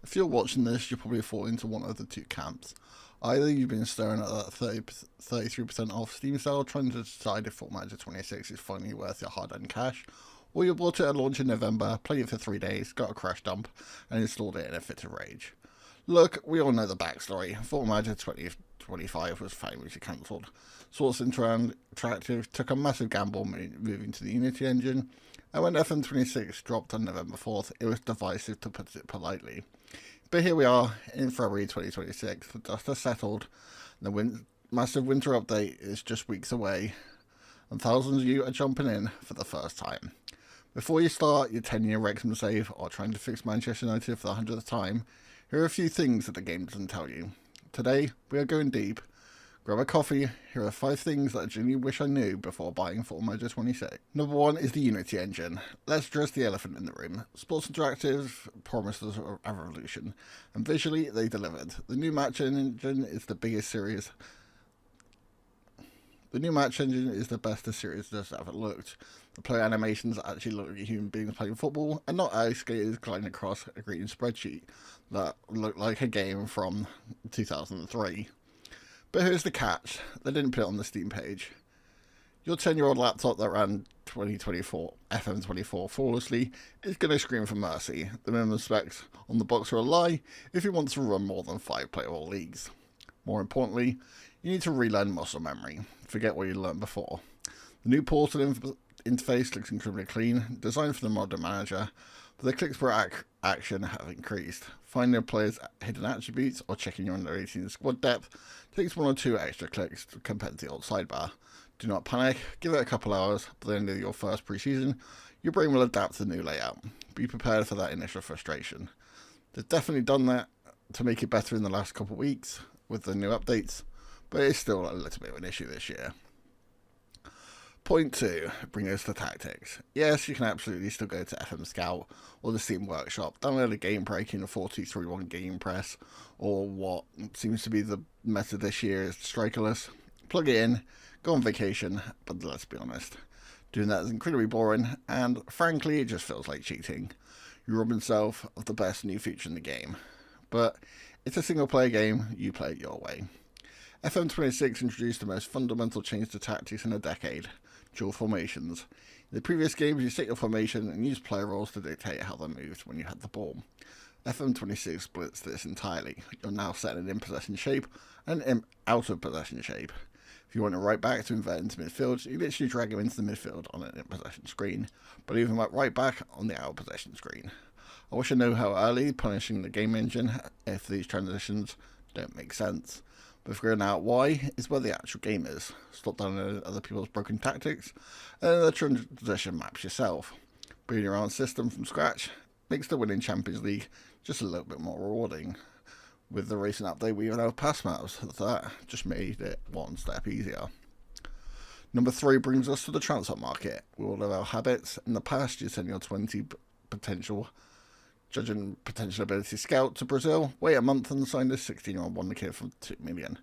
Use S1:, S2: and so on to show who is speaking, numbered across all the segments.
S1: If you're watching this, you'll probably fall into one of the two camps. Either you've been staring at that 33% off Steam sale trying to decide if Football Manager 26 is finally worth your hard-earned cash, or you bought it at launch in November, played it for 3 days, got a crash dump, and installed it in a fit of rage. Look, we all know the backstory. Football Manager 2025 was famously cancelled. Source Interactive took a massive gamble moving to the Unity engine, and when FM26 dropped on November 4th, it was divisive to put it politely. But here we are in February 2026. The dust has settled. The massive winter update is just weeks away, and thousands of you are jumping in for the first time. Before you start your 10-year Wrexham save or trying to fix Manchester United for the 100th time, here are a few things that the game doesn't tell you. Today, we are going deep. Grab a coffee. Here are 5 things that I genuinely wish I knew before buying Football Manager 26. Number 1 is the Unity engine. Let's address the elephant in the room. Sports Interactive promised us a revolution, and visually they delivered. The new match engine is the biggest series. The new match engine is the best the series has ever looked. The player animations actually look like human beings playing football, and not ice skaters gliding across a green spreadsheet that looked like a game from 2003. But here's the catch, they didn't put it on the Steam page. Your 10-year-old laptop that ran 2024 FM24 flawlessly is going to scream for mercy. The minimum specs on the box are a lie if you want to run more than 5 playable leagues. More importantly, you need to relearn muscle memory. Forget what you learned before. The new portal interface looks incredibly clean, designed for the modern manager, but the clicks per action have increased. Finding a player's hidden attributes or checking your under 18 squad depth takes 1 or 2 extra clicks compared to the old sidebar. Do not panic, give it a couple hours. By the end of your first pre-season, your brain will adapt to the new layout. Be prepared for that initial frustration. They've definitely done that to make it better in the last couple of weeks with the new updates, but it's still a little bit of an issue this year. Point 2, bring us to tactics. Yes, you can absolutely still go to FM Scout or the Steam Workshop, download a game break in a 4231 game press, or what seems to be the method this year is Strikerless. Plug it in, go on vacation, but let's be honest, doing that is incredibly boring, and frankly it just feels like cheating. You rob yourself of the best new feature in the game. But it's a single player game, you play it your way. FM26 introduced the most fundamental change to tactics in a decade. Dual formations. In the previous games, you set your formation and use player roles to dictate how they moved when you had the ball. FM26 splits this entirely. You're now set in possession shape and out of possession shape. If you want a right back to invert into midfield, you literally drag him into the midfield on an in possession screen, but leave him at right back on the out of possession screen. I wish I knew how early punishing the game engine if these transitions don't make sense. But figuring out why is where the actual game is. Stop downloading other people's broken tactics, and then the transition maps yourself. Building your own system from scratch makes the winning Champions League just a little bit more rewarding. With the recent update, we even have pass maps that just made it one step easier. Number 3 brings us to the transfer market. We all have our habits. In the past, you send your 20 potential judging potential ability scout to Brazil, wait a month and sign a 16-year-old wonder kid for 2 million.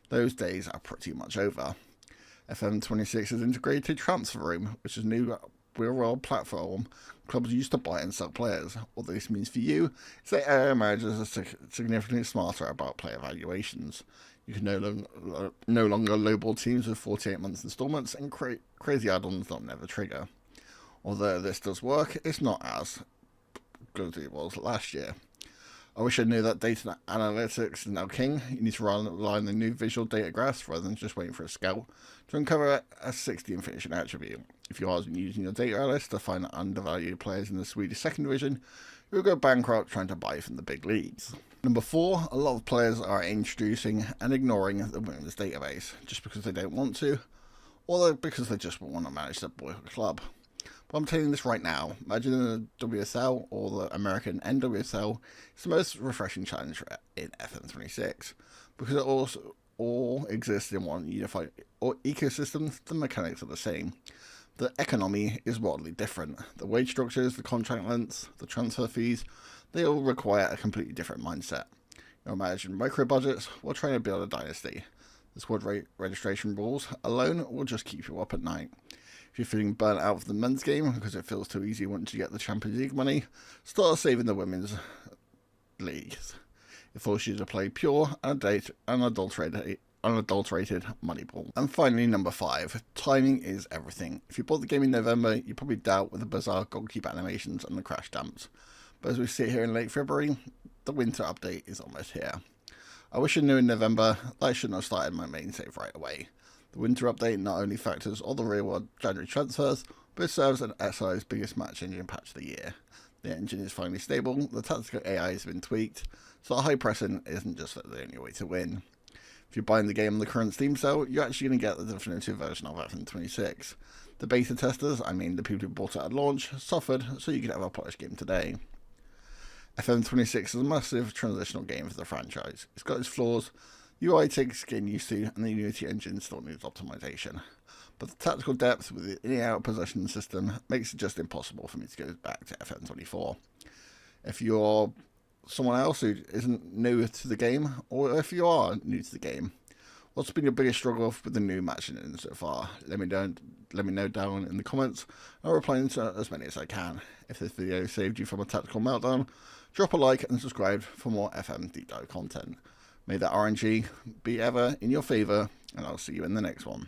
S1: Those days are pretty much over. FM26 has integrated Transfer Room, which is a new real-world platform clubs used to buy and sell players. What this means for you is that area managers are significantly smarter about player valuations. You can no longer lowball teams with 48 months installments and crazy add-ons that never trigger. Although this does work, it's not as good as it was last year. I wish I knew that data analytics is now king. You need to rely on the new visual data graphs rather than just waiting for a scout to uncover a 60 and finishing attribute. If you are using your data analyst to find undervalued players in the Swedish second division, you'll go bankrupt trying to buy from the big leagues. Number 4, a lot of players are introducing and ignoring the women's database just because they don't want to, or because they just want to manage their boyhood club. But I'm telling you this right now. Imagine the WSL or the American NWSL is the most refreshing challenge in FM26 because it all exists in one unified ecosystem. The mechanics are the same. The economy is wildly different. The wage structures, the contract lengths, the transfer fees, they all require a completely different mindset. You're managing micro budgets while trying to build a dynasty. The squad registration rules alone will just keep you up at night. If you're feeling burnt out of the men's game because it feels too easy once you get the Champions League money, start saving the women's leagues. It forces you to play pure, unadulterated Moneyball. And finally, number 5, timing is everything. If you bought the game in November, you probably dealt with the bizarre goalkeeper animations and the crash dumps. But as we sit here in late February, the winter update is almost here. I wish I knew in November that I shouldn't have started my main save right away. The winter update not only factors all the real-world January transfers, but it serves as SI's biggest match engine patch of the year. The engine is finally stable, the tactical AI has been tweaked, so high pressing isn't just the only way to win. If you're buying the game on the current Steam sale, you're actually going to get the definitive version of FM26. The beta testers, I mean the people who bought it at launch, suffered so you could have a polished game today. FM26 is a massive transitional game for the franchise. It's got its flaws, UI takes getting used to, and the Unity engine still needs optimization. But the tactical depth with the in-out possession system makes it just impossible for me to go back to FM24. If you're someone else who isn't new to the game, or if you are new to the game, what's been your biggest struggle with the new match engine so far? Let me know down in the comments. I'll reply to as many as I can. If this video saved you from a tactical meltdown, drop a like and subscribe for more FM deep dive content. May that RNG be ever in your favour, and I'll see you in the next one.